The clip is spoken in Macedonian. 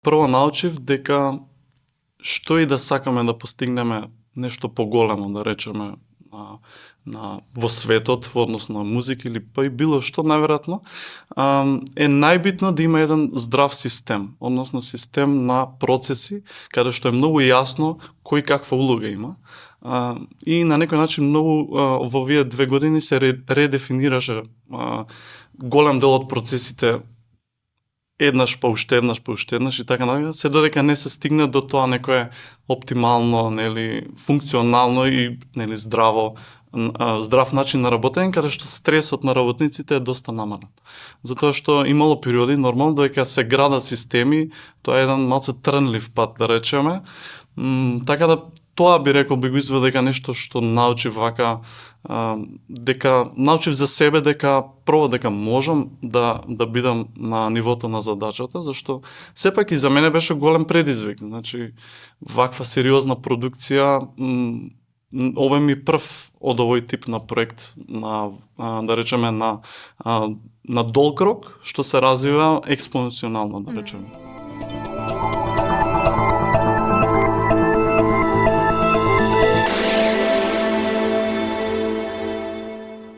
Прво научив дека што и да сакаме да постигнеме нешто поголемо, да речеме, во светот, во однос на музика или па и било што, најверојатно, е најбитно да има еден здрав систем, односно систем на процеси, каде што е многу јасно кој каква улога има. И на некој начин многу во овие 2 години се редефинираше голем дел од процесите еднаш па уште еднаш и така натаму, се додека не се стигне до тоа некое оптимално, нели, функционално и нели здрав начин на работење, каде што стресот на работниците е доста намален. Затоа што имало периоди нормално додека се градат системи, тоа е еден малце трнлив пат, да речеме. Така да тоа би рекол, би го извел дека нешто што научив вака, дека научив за себе дека прво дека можам да бидам на нивото на задачата, зашто сепак и за мене беше голем предизвик. Значи, ваква сериозна продукција, ова ми прв од овој тип на проект, да речеме на долг рок, што се развива експоненционално, да речеме.